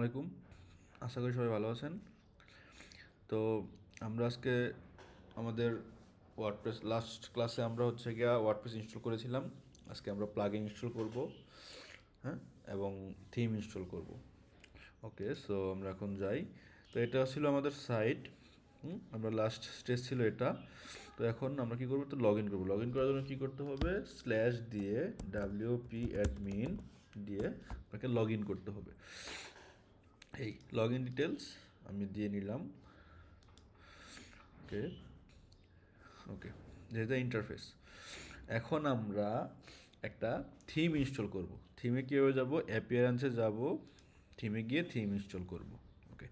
আলাইকুম। আশা করি সবাই ভালো আছেন। তো আমরা আজকে আমাদের ওয়ার্ডপ্রেস লাস্ট ক্লাসে আমরা ওয়ার্ডপ্রেস ইনস্টল করেছিলাম। আজকে আমরা প্লাগইন ইনস্টল করব, হ্যাঁ, এবং থিম ইনস্টল করব। ওকে, সো আমরা এখন যাই। তো এটা ছিল আমাদের সাইট। আমরা লাস্ট স্টেজ ছিল এটা। তো এখন আমরা কী করবো? তো লগ ইন করবো। লগ ইন করার জন্য কী করতে হবে? স্ল্যাশ দিয়ে WP অ্যাডমিন দিয়ে আপনাকে লগ ইন করতে হবে। এই লগ ইন ডিটেলস আমি দিয়ে নিলাম। ওকে ওকে যেটা ইন্টারফেস। এখন আমরা একটা থিম ইনস্টল করব। থিমে কীভাবে যাব? অ্যাপিয়ারেন্সে যাব, থিমে গিয়ে থিম ইনস্টল করব। ওকে,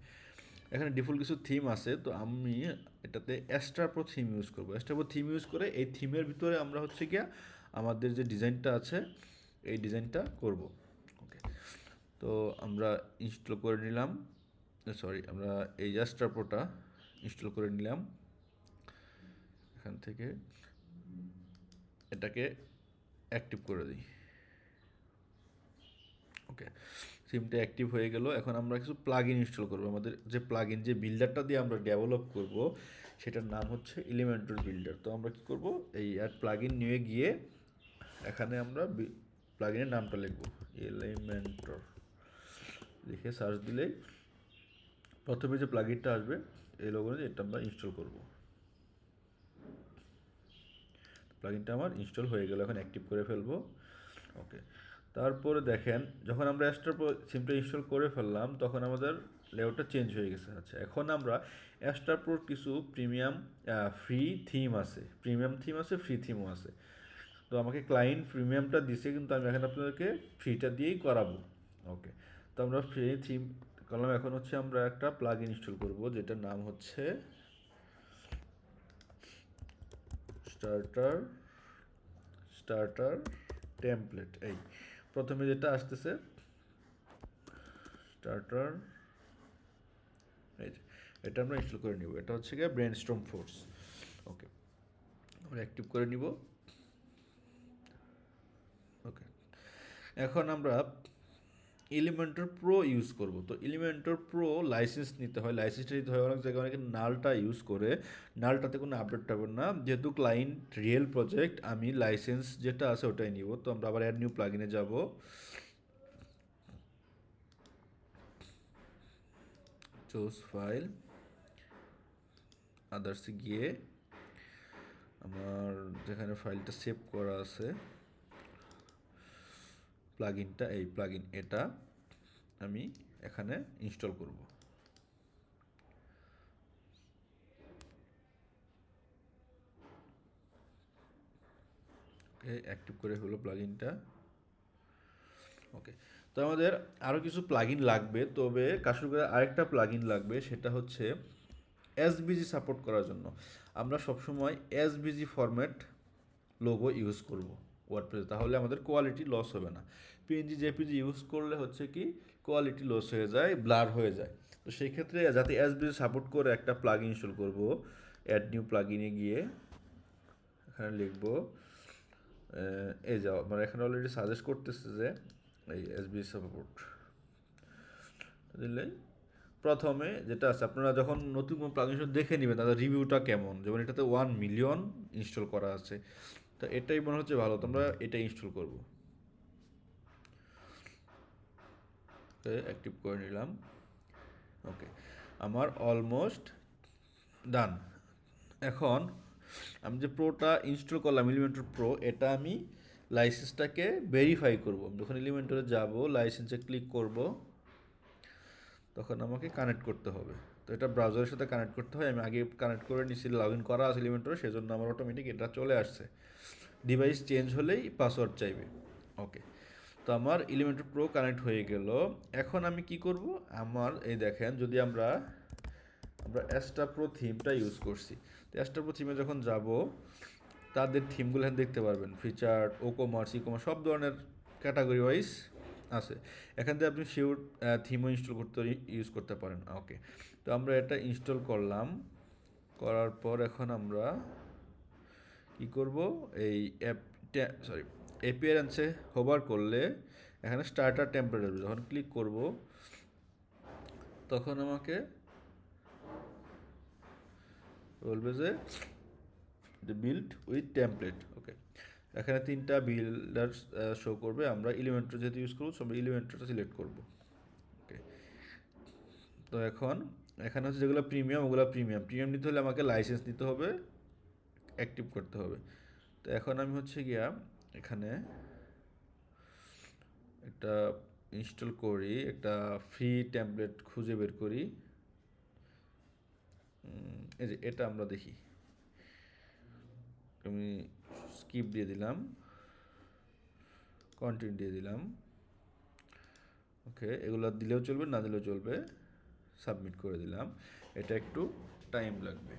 এখানে ডিফল্ট কিছু থিম আছে, তো আমি এটাতে অ্যাস্ট্রাপ্রো থিম ইউজ করব। অ্যাস্ট্রাপ্রো থিম ইউজ করে এই থিমের ভিতরে আমরা আমাদের যে ডিজাইনটা আছে এই ডিজাইনটা করব। ওকে, তো আমরা ইনস্টল করে নিলাম, আমরা এই অ্যাস্ট্রাপ্রোটা ইনস্টল করে নিলাম। এখান থেকে এটাকে অ্যাক্টিভ করে দিই। ওকে, থিমটা অ্যাক্টিভ হয়ে গেল। এখন আমরা কিছু প্লাগইন ইনস্টল করব। আমাদের যে প্লাগইন, যে বিল্ডারটা দিয়ে আমরা ডেভেলপ করব, সেটার নাম হচ্ছে এলিমেন্টর বিল্ডার। তো আমরা কি করব? এই অ্যাড প্লাগইন নিয়ে গিয়ে এখানে আমরা প্লাগইনের নামটা লিখব, এলিমেন্টর লিখে সার্চ দিলেই প্রথমে যে প্লাগইনটা আসবে এই লোগো দিয়ে এটা আমরা ইনস্টল করব। প্লাগইনটা আমার ইনস্টল হয়ে গেল, এখন অ্যাক্টিভ করে ফেলবো। ওকে, তারপরে দেখেন যখন আমরা থিমটা ইনস্টল করে ফেললাম তখন আমাদের লেআউটটা চেঞ্জ হয়ে গেছে। আচ্ছা, এখন আমরা অ্যাস্ট্রাপ্রোর কিছু প্রিমিয়াম ফ্রি থিম আছে, প্রিমিয়াম থিম আছে, ফ্রি থিমও আছে। তো আমাকে ক্লায়েন্ট প্রিমিয়ামটা দিছে, কিন্তু আমি এখন আপনাদেরকে ফ্রিটা দিয়েই করাবো। ওকে, তো আমরা ফ্রি থিম করলাম। এখন আমরা একটা প্লাগইন ইনস্টল করব, যেটার নাম হচ্ছে স্টার্টার টেমপ্লেট। এই প্রথমে যেটা আসতেছে স্টার্টার, এই এটা আমরা ইনস্টল করে নিব। এটা হচ্ছে গিয়ে ব্রেনস্টর্ম ফোর্স। ওকে, আমরা অ্যাক্টিভ করে নিব। ওকে, এখন আমরা এলিমেন্টর প্রো ইউজ করব। তো এলিমেন্টর প্রো লাইসেন্স নিতে হয়, লাইসেন্সটা নিতে হয় অনেক জায়গায় অনেকে নালটা ইউজ করে। নালটাতে কোনো আপডেট পাবেন না, যেহেতু ক্লায়েন্ট রিয়েল প্রজেক্ট, আমি লাইসেন্স যেটা আছে ওটাই নিব। তো আমরা আবার অ্যাড নিউ প্লাগইনে যাব, চুজ ফাইল, আদার্সে গিয়ে আমার যেখানে ফাইলটা সেভ করা আছে প্লাগইনটা, এই প্লাগইন এটা আমি এখানে ইনস্টল করব। ওকে, অ্যাক্টিভ করে হলো প্লাগইনটা। ওকে, তো আমাদের আরও কিছু প্লাগইন লাগবে, তবে কাজের করে আরেকটা প্লাগইন লাগবে, সেটা হচ্ছে এসভিজি সাপোর্ট করার জন্য। আমরা সবসময় এসভিজি ফরম্যাট লোগো ইউজ করব ওয়ার্ডপ্রেসে, তাহলে আমাদের কোয়ালিটি লস হবে না। পিএনজি জেপিজি ইউজ করলে হচ্ছে কি কোয়ালিটি লস হয়ে যায়, ব্লার হয়ে যায়। তো সেই ক্ষেত্রে যাতে এসভিজি সাপোর্ট করে একটা প্লাগইন ইনস্টল করব, অ্যাড নিউ প্লাগইনে গিয়ে এখানে লিখব, এই যাও আমার এখানে অলরেডি সাজেস্ট করতেছে যে এই এসভিজি সাপোর্ট দিলে প্রথমে যেটা আছে, আপনারা যখন নতুন কোনো প্লাগইন দেখে নেবেন তাদের রিভিউটা কেমন, যেমন এটাতে 1 মিলিয়ন ইনস্টল করা আছে। তো এটাই মনে হচ্ছে ভালো, তোমরা এটা ইনস্টল করব। অ্যাক্টিভ করে নিলাম। ওকে, আমার অলমোস্ট ডান। এখন আমি যে প্রোটা ইনস্টল করলাম, এলিমেন্টর প্রো, এটা আমি লাইসেন্সটাকে ভেরিফাই করব। যখন এলিমেন্টরে যাব, লাইসেন্সে ক্লিক করব, তখন আমাকে কানেক্ট করতে হবে। তো এটা ব্রাউজারের সাথে কানেক্ট করতে হয়, আমি আগে কানেক্ট করে নিয়েছি, লগ ইন করা আছে এলিমেন্টরে, সেজন্য আমার অটোমেটিক এটা চলে আসছে। ডিভাইস চেঞ্জ হলেই পাসওয়ার্ড চাইবে। ওকে, তো আমার এলিমেন্টর প্রো কানেক্ট হয়ে গেল। এখন আমি কি করব? আমার এই দেখেন, যদি আমরা অ্যাস্ট্রাপ্রো থিমটা ইউজ করছি, তো অ্যাস্ট্রাপ্রো থিমে যখন যাব, তাদের থিমগুলো এখানে দেখতে পারবেন, ফিচার, ও কমার্স, ই কমার্স, সব ধরনের ক্যাটাগরি ওয়াইজ আছে। এখান থেকে আপনি শিওর থিমও ইনস্টল করতে ইউজ করতে পারেন। ওকে, তো আমরা এটা ইনস্টল করলাম, করার পর এখন আমরা কি করব? এই অ্যাপিয়ারেন্সে হোভার করলে এখানে স্টার্টার টেম্পলেট, যখন ক্লিক করব তখন আমাকে বলবে যে বিল্ড উইথ টেমপ্লেট। ওকে, এখানে 3টা বিল্ডার শো করবে। আমরা এলিমেন্টর যেহেতু ইউজ করবো, আমরা এলিমেন্টরটা সিলেক্ট করব। ওকে, তো এখানে হচ্ছে যেগুলো প্রিমিয়াম, ওগুলো প্রিমিয়াম নিতে হলে আমাকে লাইসেন্স নিতে হবে, অ্যাক্টিভ করতে হবে। তো এখন আমি হচ্ছে গিয়া এখানে একটা ইনস্টল করি, একটা ফ্রি টেমপ্লেট খুঁজে বের করি। এই যে এটা আমরা দেখি, আমি স্কিপ দিয়ে দিলাম, কন্টিনিউ দিয়ে দিলাম। ওকে, এগুলো দিলেও চলবে, না দিলেও চলবে, সাবমিট করে দিলাম। এটা একটু টাইম লাগবে।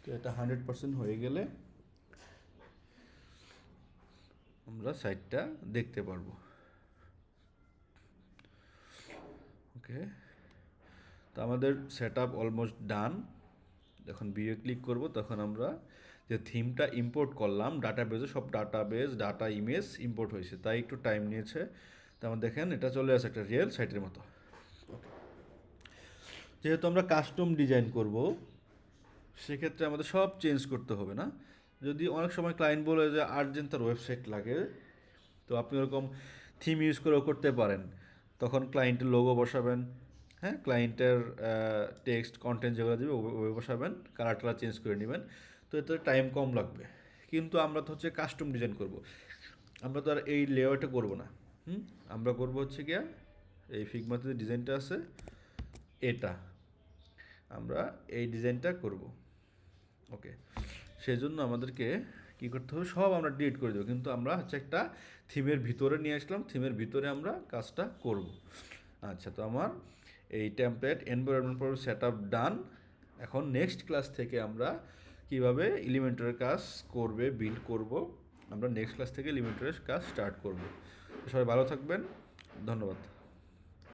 তো এটা 100% হয়ে গেলে আমরা সাইটটা দেখতে পারবো। ওকে, তো আমাদের সেট আপ অলমোস্ট ডান। যখন ভিউয়ে ক্লিক করব তখন আমরা যে থিমটা ইম্পোর্ট করলাম ডাটাবেজে, সব ডাটাবেজ ডাটা ইমেজ ইম্পোর্ট হয়েছে, তাই একটু টাইম নিয়েছে। তো আমরা দেখেন এটা চলে আসে একটা রিয়েল সাইটের মতো। যেহেতু আমরা কাস্টম ডিজাইন করব, সেক্ষেত্রে আমাদের সব চেঞ্জ করতে হবে না। যদি অনেক সময় ক্লায়েন্ট বলে যে আর্জেন্ট তার ওয়েবসাইট লাগে, তো আপনি ওরকম থিম ইউজ করেও করতে পারেন। তখন ক্লায়েন্টের লোগো বসাবেন, হ্যাঁ, ক্লায়েন্টের টেক্সট কন্টেন্ট যেগুলো দেবে ওই বসাবেন, কালার টালার চেঞ্জ করে নেবেন। তো এতে টাইম কম লাগবে। কিন্তু আমরা তো হচ্ছে কাস্টম ডিজাইন করব, আমরা তো আর এই লেআউটে করব না। আমরা করব হচ্ছে গিয়া এই ফিগমাতে যে ডিজাইনটা আছে এটা, আমরা এই ডিজাইনটা করব। ওকে, সেই জন্য আমাদেরকে কী করতে হবে, সব আমরা ডিলিট করে দেবো, কিন্তু আমরা হচ্ছে একটা থিমের ভিতরে নিয়ে আসলাম, থিমের ভিতরে আমরা কাজটা করব। আচ্ছা, তো আমার এই template environment pro set up done. এখন নেক্সট ক্লাস থেকে আমরা কিভাবে এলিমেন্টরের কাজ করবে বিল্ড করব, আমরা নেক্সট ক্লাস থেকে এলিমেন্টরের কাজ স্টার্ট করব। সবাই ভালো থাকবেন, ধন্যবাদ।